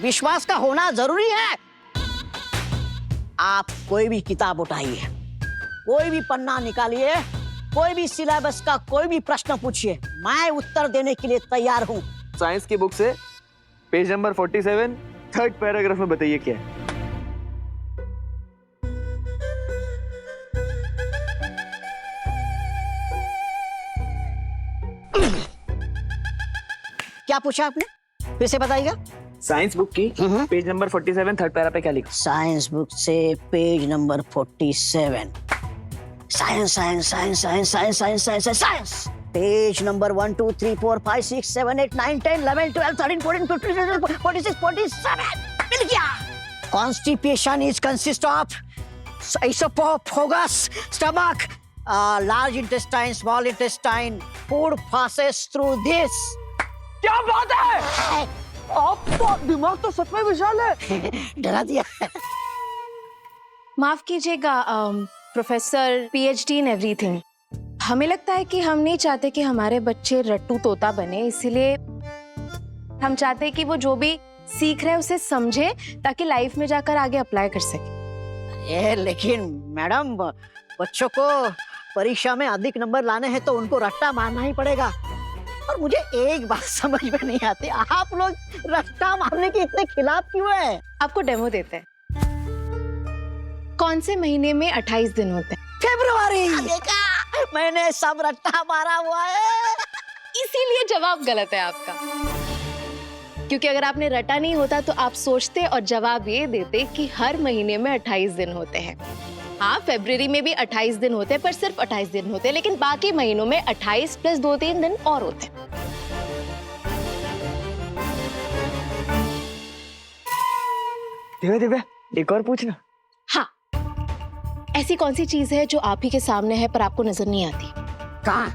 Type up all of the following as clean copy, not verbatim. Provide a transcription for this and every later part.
विश्वास का होना जरूरी है। आप कोई भी किताब उठाइए, कोई भी पन्ना निकालिए, कोई भी सिलेबस का कोई भी प्रश्न पूछिए, मैं उत्तर देने के लिए तैयार हूँ। साइंस की बुक से पेज नंबर 47 थर्ड पैराग्राफ में बताइए क्या है। क्या पूछा आपने, फिर से बताइएगा। साइंस बुक की पेज नंबर 47 थर्ड पैरा पे क्या लिखा? साइंस बुक से page number 47, science science science science science science science science, page number 1 2 3 4 5 6 7 8 9 10 11 12 13 14 15 16 47 मिल गया। Constipation is consist of esophagus, stomach, large intestine, small intestine. Food passes through this. क्या बात है? आपका दिमाग तो सच में विशाल है। डरा दिया। माफ कीजिएगा प्रोफेसर, PhD इन एवरीथिंग। हमें लगता है कि हम नहीं चाहते कि हमारे बच्चे रट्टू तोता बने, इसीलिए हम चाहते हैं कि वो जो भी सीख रहे हैं उसे समझे ताकि लाइफ में जाकर आगे अप्लाई कर सके। लेकिन मैडम, बच्चों को परीक्षा में अधिक नंबर लाने हैं तो उनको रट्टा मारना ही पड़ेगा। और मुझे एक बात समझ में नहीं आती, आप लोग रट्टा मारने के इतने खिलाफ क्यों हैं? आपको डेमो देते हैं। कौन से महीने में 28 दिन होते हैं? फरवरी। देखा, मैंने सब रट्टा मारा हुआ है। इसीलिए जवाब गलत है आपका, क्योंकि अगर आपने रटा नहीं होता तो आप सोचते और जवाब ये देते कि हर महीने में 28 दिन होते हैं। हाँ, फरवरी में भी 28 दिन होते हैं, पर सिर्फ 28 दिन होते हैं, लेकिन बाकी महीनों में 28 प्लस 2-3 दिन और होते हैं। दिव्या, एक और पूछना। हाँ, ऐसी कौन सी चीज है जो आप ही के सामने है पर आपको नजर नहीं आती? कहाँ?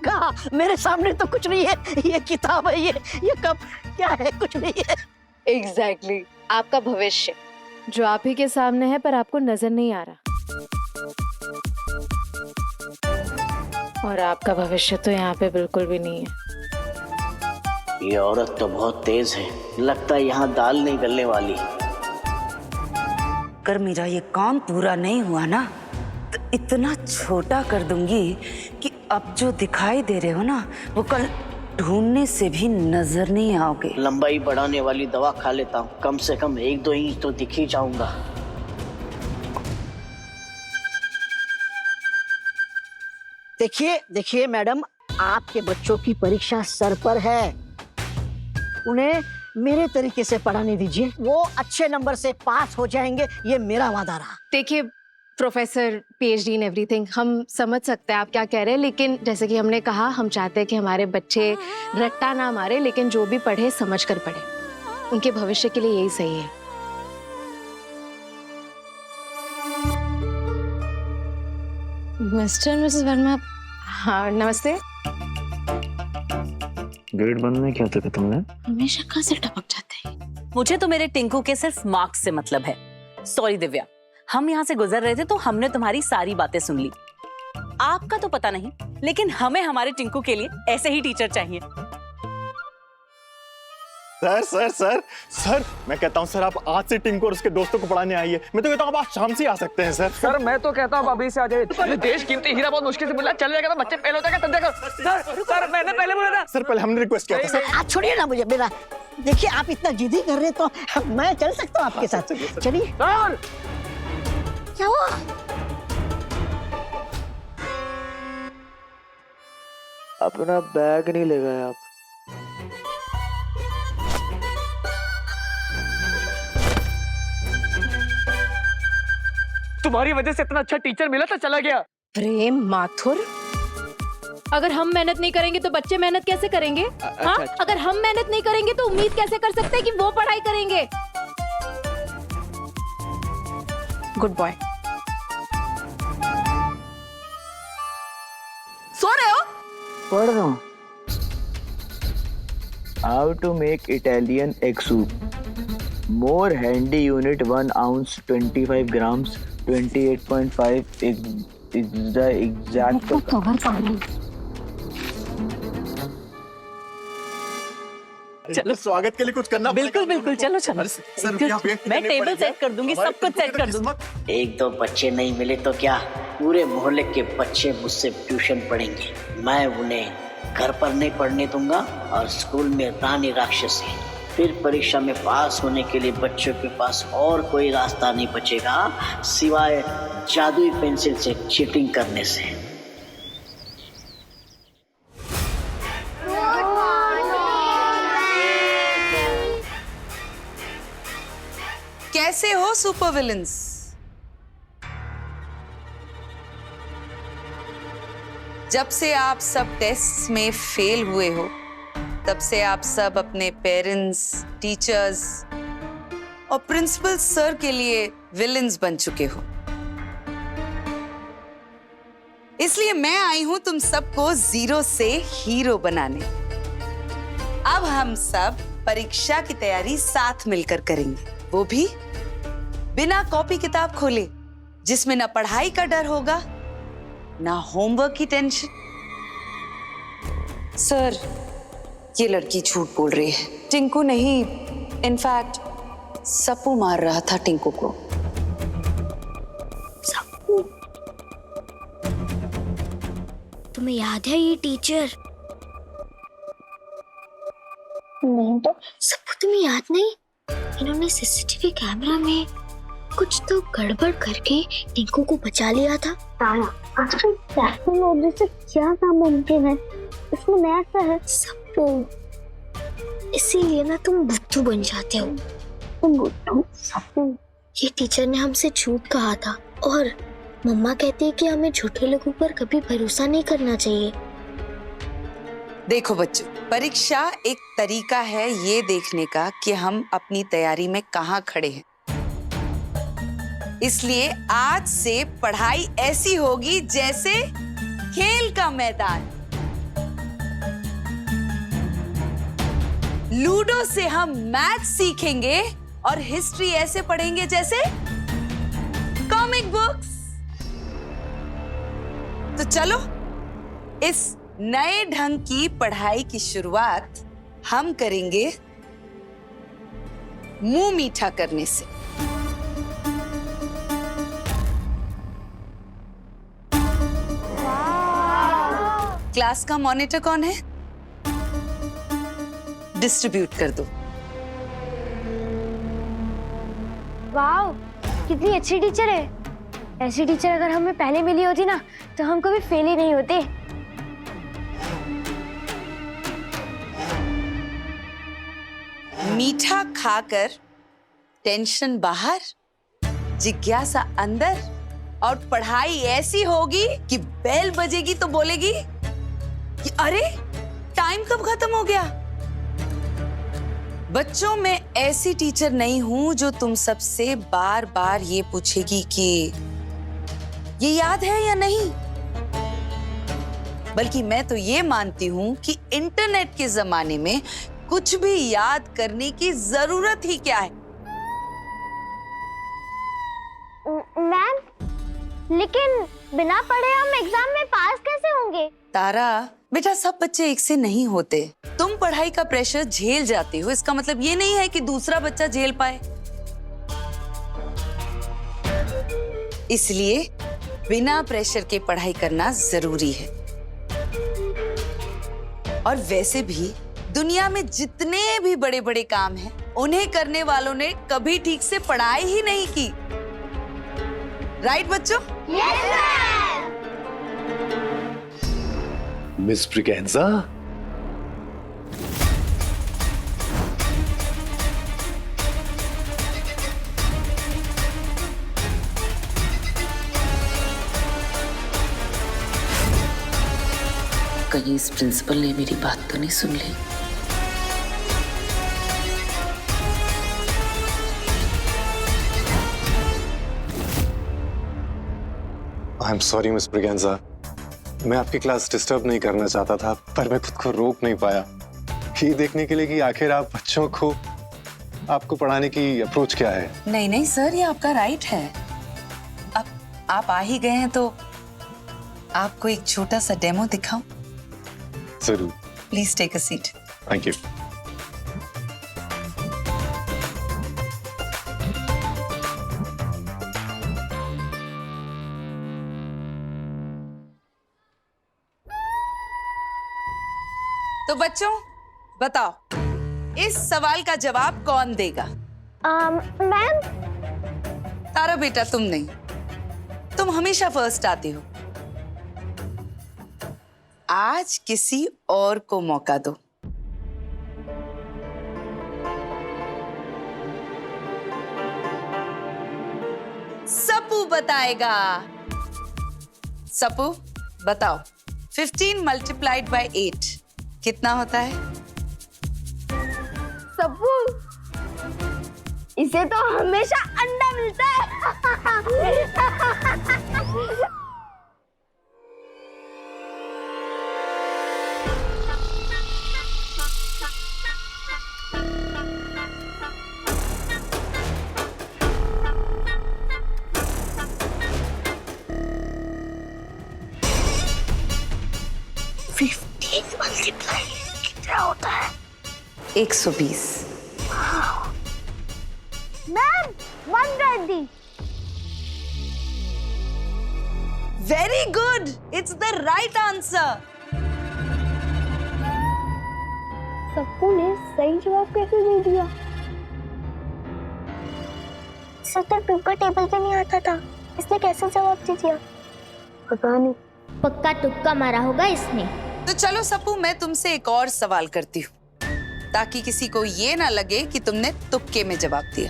कहाँ? मेरे सामने तो कुछ नहीं है। ये किताब है, ये कब क्या है? कुछ नहीं है। एग्जैक्टली, आपका भविष्य जो आप ही के सामने है पर आपको नजर नहीं आ रहा। और आपका भविष्य तो यहाँ पे बिल्कुल भी नहीं है। ये औरत तो बहुत तेज है, लगता है यहाँ दाल नहीं गलने वाली। अगर मेरा ये काम पूरा नहीं हुआ ना तो इतना छोटा कर दूंगी कि अब जो दिखाई दे रहे हो ना वो कल ढूंढने से भी नजर नहीं आओगे। लंबाई बढ़ाने वाली दवा खा लेता हूँ, कम से कम 1-2 इंच तो दिख ही जाऊंगा। देखिए मैडम, आपके बच्चों की परीक्षा सर पर है, उन्हें मेरे तरीके से पढ़ाने दीजिए, वो अच्छे नंबर से पास हो जाएंगे, ये मेरा वादा रहा। देखिए प्रोफेसर, PhD इन एवरीथिंग, हम समझ सकते हैं आप क्या कह रहे हैं, लेकिन जैसे कि हमने कहा, हम चाहते हैं कि हमारे बच्चे रट्टा ना मारे, लेकिन जो भी पढ़े समझ कर पढ़े, उनके भविष्य के लिए यही सही है। मिस्टर मिसेस वर्मा, हाँ नमस्ते। ग्रेड 1 में क्या था तुमने? हमेशा कहाँ से टपक जाते हैं। मुझे तो मेरे टिंकू के सिर्फ मार्क्स से मतलब है। सॉरी दिव्या, हम यहाँ से गुजर रहे थे तो हमने तुम्हारी सारी बातें सुन ली। आपका तो पता नहीं, लेकिन हमें हमारे टिंकू के लिए ऐसे ही टीचर चाहिए। सर सर सर सर, मैं कहता हूँ सर आप आज से टिंकू और उसके दोस्तों को पढ़ाने आइए। मैं तो कहता हूँ आप आज शाम से आ सकते हैं सर। सर मैं तो कहता हूँ अभी से आ जाए। देश कीमती हीरा बहुत मुश्किल से मिला, चल जाएगा तो बच्चे फेल हो जाएगा, तब देखो। सर मैंने पहले बोला था। सर पहले हमने रिक्वेस्ट किया था सर। आप छोड़िए ना मुझे, मेरा देखिए आप इतना जिद्दी कर रहे तो मैं चल सकता हूँ आपके साथ। चलिए। क्या हुआ? अपना बैग नहीं ले गए आप। तुम्हारी वजह से इतना अच्छा टीचर मिला था, चला गया। प्रेम माथुर, अगर हम मेहनत नहीं करेंगे तो बच्चे मेहनत कैसे करेंगे? हाँ, अगर हम मेहनत नहीं करेंगे तो उम्मीद कैसे कर सकते हैं कि वो पढ़ाई करेंगे? Good boy. सो रहे हो? पढ़ रहा हूँ। How to make Italian egg soup. More handy unit 1 ounce 25 grams 28.5 is the exact. चलो। स्वागत के लिए कुछ करना बिल्कुल पड़ेगा। बिल्कुल, चलो चलो। अरे, सर यहाँ पे मैं टेबल सेट कर दूंगी, सब कुछ सेट कर दूंगी। एक दो बच्चे नहीं मिले तो क्या, पूरे मोहल्ले के बच्चे मुझसे ट्यूशन पढ़ेंगे। मैं उन्हें घर पर नहीं पढ़ने दूंगा और स्कूल में रानी राक्षसी। फिर परीक्षा में पास होने के लिए बच्चों के पास और कोई रास्ता नहीं बचेगा सिवाय जादुई पेंसिल से चीटिंग करने से। कैसे हो सुपर विलन्स? जब से आप सब टेस्ट में फेल हुए हो तब से आप सब अपने पेरेंट्स, टीचर्स और प्रिंसिपल सर के लिए विलन्स बन चुके हो। इसलिए मैं आई हूं तुम सबको जीरो से हीरो बनाने। अब हम सब परीक्षा की तैयारी साथ मिलकर करेंगे, वो भी बिना कॉपी किताब खोले, जिसमें ना पढ़ाई का डर होगा ना होमवर्क की टेंशन। सर, ये लड़की झूठ बोल रही है। टिंकू नहीं, इनफैक्ट सप्पू मार रहा था टिंकू को। सप्पू? तुम्हें याद है ये टीचर? नहीं तो। सप्पू तुम्हें याद नहीं? इन्होंने सीसीटीवी कैमरा में कुछ तो गड़बड़ करके टिंकू को बचा लिया था। आखिर टेक्नोलॉजी से क्या नामुमकिन है? इसमें नया सा है सप्पू, इसीलिए ना तुम बुद्धू बन जाते हो। तुम बुद्धू? सप्पू, ये टीचर ने हमसे झूठ कहा था और मम्मा कहती है कि हमें झूठे लोगों पर कभी भरोसा नहीं करना चाहिए। देखो बच्चों, परीक्षा एक तरीका है ये देखने का कि हम अपनी तैयारी में कहाँ खड़े हैं। इसलिए आज से पढ़ाई ऐसी होगी जैसे खेल का मैदान। लूडो से हम मैथ सीखेंगे और हिस्ट्री ऐसे पढ़ेंगे जैसे कॉमिक बुक्स। तो चलो, इस नए ढंग की पढ़ाई की शुरुआत हम करेंगे मुंह मीठा करने से। क्लास का मॉनिटर कौन है? डिस्ट्रीब्यूट कर दो। वाह, कितनी अच्छी टीचर है। ऐसी टीचर अगर हमें पहले मिली होती ना तो हम कभी फेल ही नहीं होते। मीठा खाकर टेंशन बाहर, जिज्ञासा अंदर और पढ़ाई ऐसी होगी कि बेल बजेगी तो बोलेगी कि अरे टाइम कब खत्म हो गया। बच्चों, मैं ऐसी टीचर नहीं हूं जो तुम सबसे बार बार ये पूछेगी कि ये याद है या नहीं, बल्कि मैं तो ये मानती हूं कि इंटरनेट के जमाने में कुछ भी याद करने की जरूरत ही क्या है। मैम, लेकिन बिना पढ़े हम एग्जाम में पास कैसे होंगे? तारा बेटा, सब बच्चे एक से नहीं होते। तुम पढ़ाई का प्रेशर झेल जाते हो, इसका मतलब ये नहीं है कि दूसरा बच्चा झेल पाए। इसलिए बिना प्रेशर के पढ़ाई करना जरूरी है। और वैसे भी दुनिया में जितने भी बड़े बड़े काम हैं, उन्हें करने वालों ने कभी ठीक से पढ़ाई ही नहीं की। राइट बच्चों? मिस ब्रिगेंजा, कहीं इस प्रिंसिपल ने मेरी बात तो नहीं सुन ली। I am sorry miss Braganza, मैं आपकी क्लास डिस्टर्ब नहीं करना चाहता था, पर मैं खुद को रोक नहीं पाया ये देखने के लिए कि आखिर आप बच्चों को आपको पढ़ाने की अप्रोच क्या है। नहीं नहीं सर, ये आपका राइट है। अब आप आ ही गए हैं तो आपको एक छोटा सा डेमो दिखाऊं? जरूर। Please take a seat. Thank you. तो बच्चों बताओ, इस सवाल का जवाब कौन देगा? मैम। तारा बेटा तुम नहीं, तुम हमेशा फर्स्ट आती हो। आज किसी और को मौका दो। सपू बताएगा। सपू बताओ, 15 मल्टीप्लाइड बाय 8 कितना होता है? सप्पू, इसे तो हमेशा अंडा मिलता है। कितना होता है? 120। Ma'am, 120। Very good, it's the right answer. Sappu ने सही जवाब कैसे दे दिया? सर पेपर टेबल पे नहीं आता था, इसने कैसे जवाब दे दिया? पता नहीं। पक्का तुक्का मारा होगा इसने। तो चलो सप्पू, मैं तुमसे एक और सवाल करती हूँ, ताकि किसी को ये ना लगे कि तुमने तुक्के में जवाब दिया।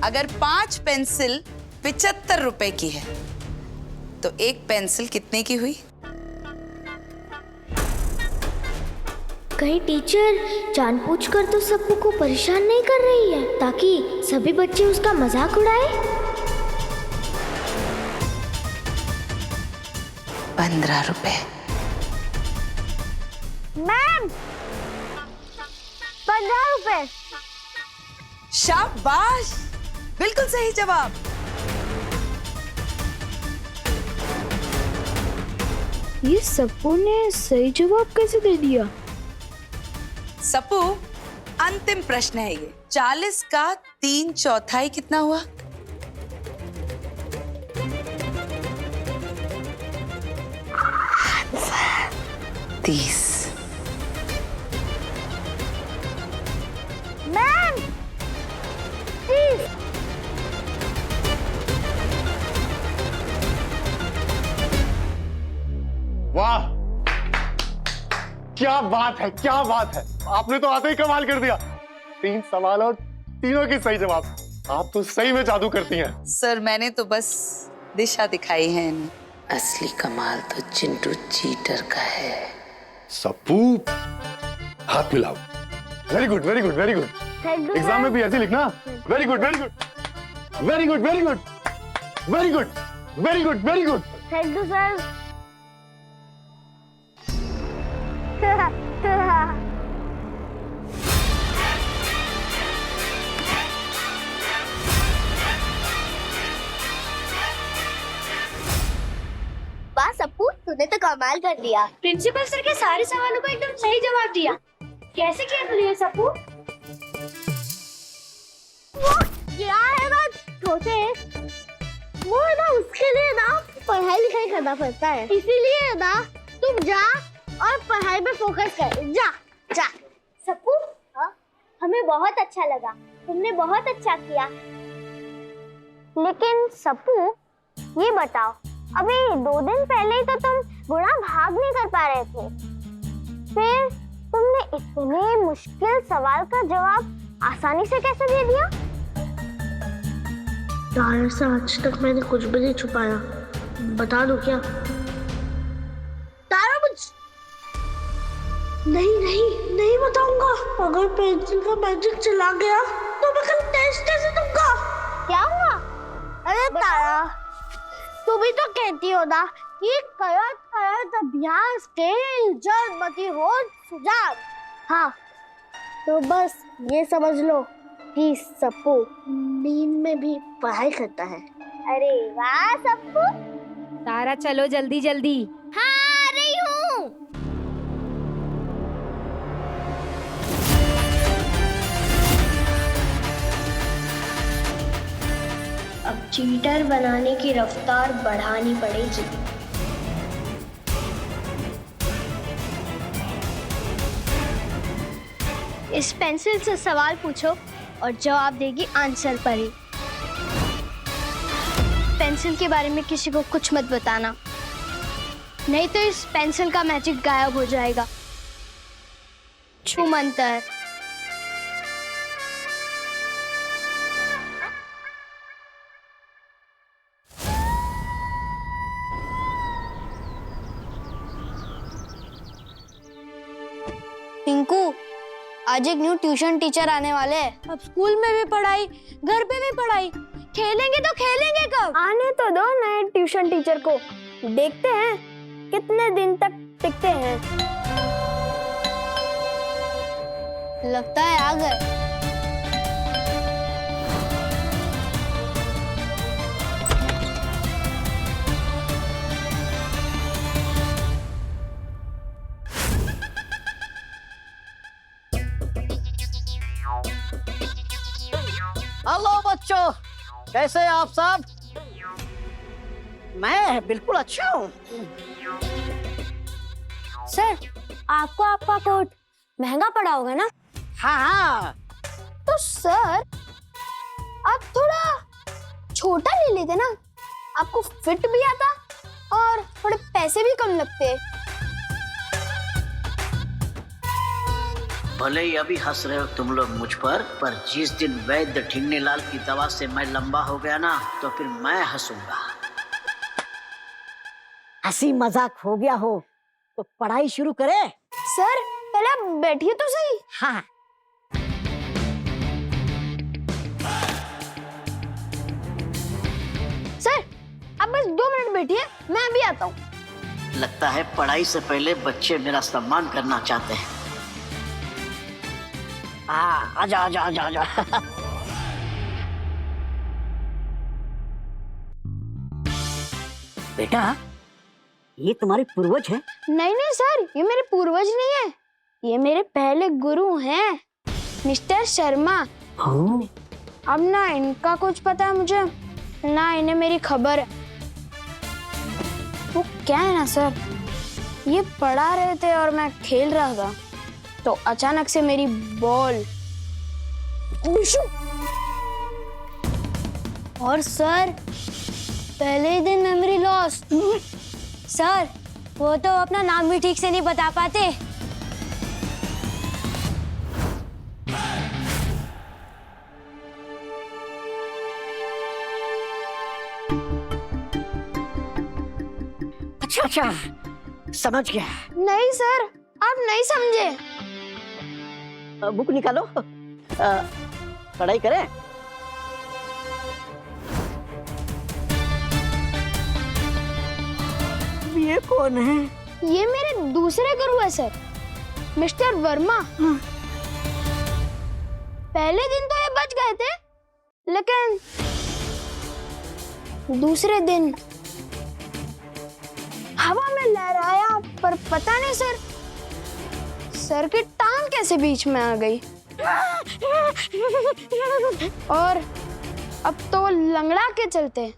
अगर 5 पेंसिल 75 रुपए की है, तो एक पेंसिल कितने की हुई? कहीं टीचर जानबूझकर तो सप्पू को परेशान नहीं कर रही है, ताकि सभी बच्चे उसका मजाक उड़ाए? 15 रुपए। मैम, 15 रुपए। शाबाश, बिल्कुल सही जवाब। ये सप्पू ने सही जवाब कैसे दे दिया? सप्पू, अंतिम प्रश्न है ये। 40 का 3/4 कितना हुआ? 30। मैम, 30। वाह, क्या बात है, क्या बात है। आपने तो आते ही कमाल कर दिया। 3 सवाल और तीनों के सही जवाब। आप तो सही में जादू करती हैं। सर, मैंने तो बस दिशा दिखाई है इन्हें। असली कमाल तो चिंटू चीटर का है। सप्पू, हाथ मिलाओ। Very good, very good, very good. Exam में भी ऐसे लिखना। Very good, very good, very good, very good, very good, very good, very good. Thank you sir. वाह सप्पू, तूने तो कमाल कर दिया। प्रिंसिपल सर के सारे सवालों का एकदम सही जवाब दिया। कैसे किया तूने सप्पू? वो क्या है ना छोटे, वो है ना उसके लिए ना पढ़ाई लिखाई करना पड़ता है, इसीलिए ना तुम जा और पढ़ाई पे फोकस कर। जा जा। सप्पू, हमें बहुत अच्छा लगा, तुमने बहुत अच्छा किया। लेकिन सप्पू, ये बताओ, अभी 2 दिन पहले ही तो तुम गुणा भाग नहीं कर पा रहे थे, फिर तुमने इतने मुश्किल सवाल का जवाब आसानी से कैसे दे दिया? तारा से आज तक मैंने कुछ भी नहीं छुपाया, बता दो क्या? तारा मुझ नहीं नहीं नहीं बताऊंगा। अगर पेंसिल का मैजिक चला गया तो मैं कल टेस्ट कैसे दूंगा? क्या हुआ? अरे तारा, तू भी तो कहती हो ना कि करत अभ्यास के जड़मती हो सुजान। हाँ, तो बस ये समझ लो कि सप्पू नींद में भी पढ़ाई करता है। अरे वाह सप्पू। तारा चलो जल्दी जल्दी। हाँ, आ रही हूँ। अब चीटर बनाने की रफ्तार बढ़ानी पड़ेगी। इस पेंसिल से सवाल पूछो और जवाब देगी आंसर पर ही। पेंसिल के बारे में किसी को कुछ मत बताना, नहीं तो इस पेंसिल का मैजिक गायब हो जाएगा। छू मंतर। टिंकू, आज एक न्यू ट्यूशन टीचर आने वाले हैं। अब स्कूल में भी पढ़ाई, घर पे भी पढ़ाई, खेलेंगे तो खेलेंगे कब? आने तो दो नए ट्यूशन टीचर को, देखते हैं कितने दिन तक टिकते हैं। लगता है आ गए। हेलो बच्चों, कैसे हैं आप सब? मैं बिल्कुल अच्छा हूँ। सर, आपको आपका कोट महंगा पड़ा होगा ना? हाँ हाँ। तो सर, आप थोड़ा छोटा ले लेते ना, आपको फिट भी आता और थोड़े पैसे भी कम लगते। भले ही अभी हंस रहे हो तुम लोग मुझ पर जिस दिन वैद्य ठिन्नीलाल की दवा से मैं लंबा हो गया ना, तो फिर मैं हंसूंगा। हंसी मजाक हो गया हो तो पढ़ाई शुरू करें। सर, पहले आप बैठिए तो सही। हाँ। सर, आप बस 2 मिनट बैठिए, मैं अभी आता हूँ। लगता है पढ़ाई से पहले बच्चे मेरा सम्मान करना चाहते हैं। हाँ, आजा आजा आजा आजा। बेटा, ये तुम्हारे पूर्वज हैं? नहीं नहीं सर, ये मेरे पूर्वज नहीं है, ये मेरे पहले गुरु हैं, मिस्टर शर्मा। अब ना इनका कुछ पता है मुझे, ना इन्हें मेरी खबर है। वो क्या है ना सर, ये पढ़ा रहे थे और मैं खेल रहा था, तो अचानक से मेरी बॉल और सर पहले ही दिन मेमोरी लॉस। सर, वो तो अपना नाम भी ठीक से नहीं बता पाते। अच्छा अच्छा, समझ गया। नहीं सर, आप नहीं समझे। बुक निकालो, पढ़ाई करें। ये कौन है? ये मेरे दूसरे गुरु है सर, मिस्टर वर्मा। पहले दिन तो ये बच गए थे, लेकिन दूसरे दिन हवा में लहराया, पर पता नहीं सर की टांग कैसे बीच में आ गई और अब तो लंगड़ा के चलते।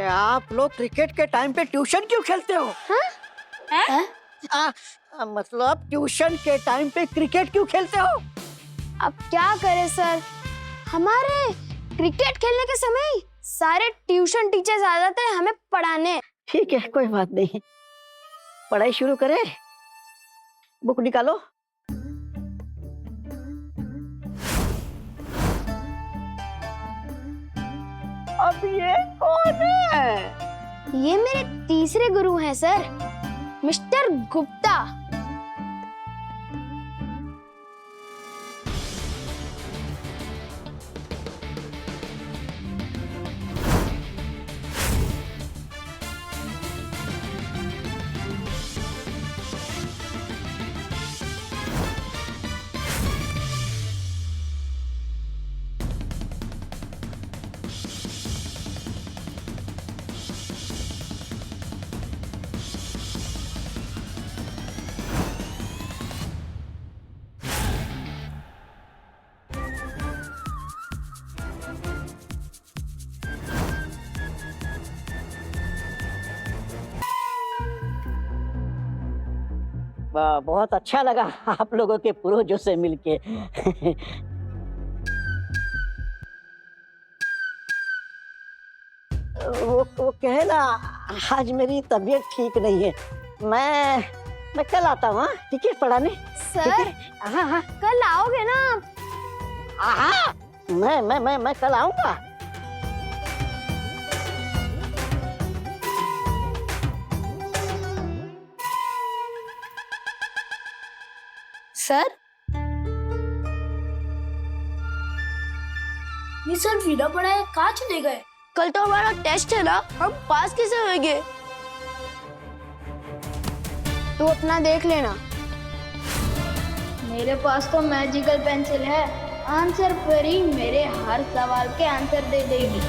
आप लोग क्रिकेट के टाइम पे ट्यूशन क्यों खेलते हो? मतलब ट्यूशन के टाइम पे क्रिकेट क्यों खेलते हो? अब क्या करें सर, हमारे क्रिकेट खेलने के समय सारे ट्यूशन टीचर्स आ जाते हैं हमें पढ़ाने। ठीक है, कोई बात नहीं, पढ़ाई शुरू करें। बुक निकालो। अब ये कौन है? ये मेरे तीसरे गुरु हैं सर, मिस्टर गुप्ता। बहुत अच्छा लगा आप लोगों के पूर्वजों से मिलके। वो कहे ना, आज मेरी तबीयत ठीक नहीं है। मैं कल आता हूँ, ठीक है, पढ़ाने। सर, हाँ हाँ, कल आओगे ना? हाँ, मैं कल आऊंगा। सर, ये सर बिना पढ़ाए कहाँ चले गए? कल तो हमारा टेस्ट है ना, हम पास कैसे होंगे? तू अपना देख लेना। मेरे पास तो मैजिकल पेंसिल है, आंसर पर ही मेरे हर सवाल के आंसर दे देगी।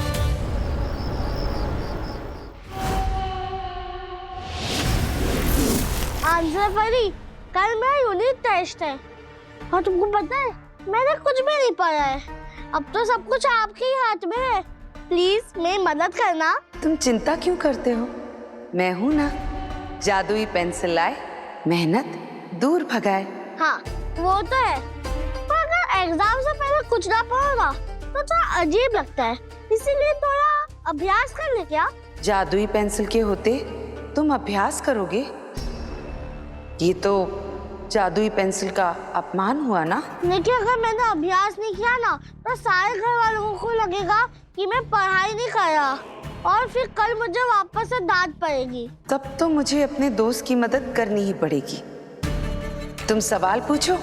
आंसर पर ही? कल मेरा यूनिट टेस्ट है और तुमको पता है मैंने कुछ भी नहीं पढ़ा है। अब तो सब कुछ आपके ही हाथ में है, प्लीज मेरी मदद करना। तुम चिंता क्यों करते हो, मैं हूं ना। जादुई पेंसिल लाए, मेहनत दूर भगाए। हाँ वो तो है, पर अगर एग्जाम से पहले कुछ ना पढ़ोगा तो थोड़ा अजीब लगता है, इसीलिए थोड़ा अभ्यास कर ले क्या? जादुई पेंसिल के होते तुम अभ्यास करोगे? ये तो जादुई पेंसिल का अपमान हुआ ना। लेकिन अगर मैंने अभ्यास नहीं किया ना तो सारे घर वालों को लगेगा कि मैं पढ़ाई नहीं कर रहा और फिर कल मुझे वापस से डांट पड़ेगी। तब तो मुझे अपने दोस्त की मदद करनी ही पड़ेगी। तुम सवाल पूछो,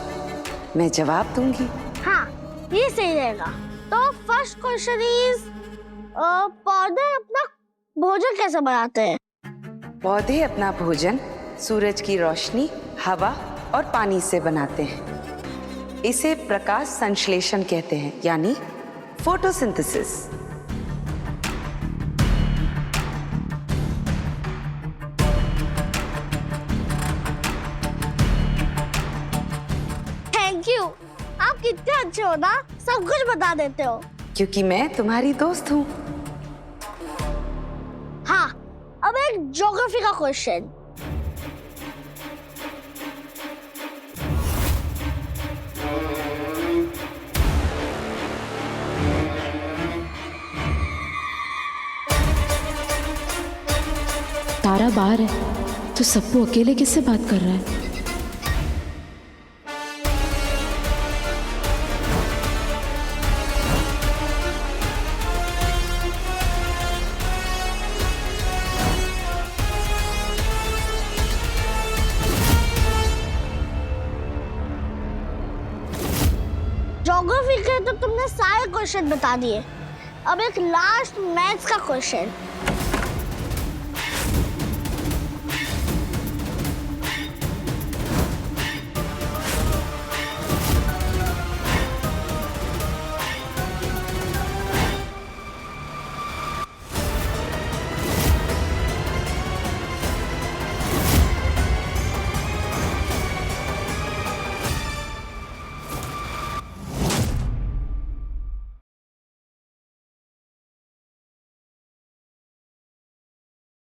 मैं जवाब दूंगी। हाँ ये सही रहेगा। तो फर्स्ट क्वेश्चन इज, पौधे अपना भोजन कैसे बनाते हैं? पौधे अपना भोजन सूरज की रोशनी, हवा और पानी से बनाते हैं। इसे प्रकाश संश्लेषण कहते हैं, यानी फोटोसिंथेसिस। थैंक यू, आप कितने अच्छे हो ना, सब कुछ बता देते हो। क्योंकि मैं तुम्हारी दोस्त हूँ। हाँ, अब एक ज्योग्राफी का क्वेश्चन। तारा बाहर है तो सप्पू अकेले किससे बात कर रहा है? ज्योग्राफी के तो तुमने सारे क्वेश्चन बता दिए, अब एक लास्ट मैथ्स का क्वेश्चन।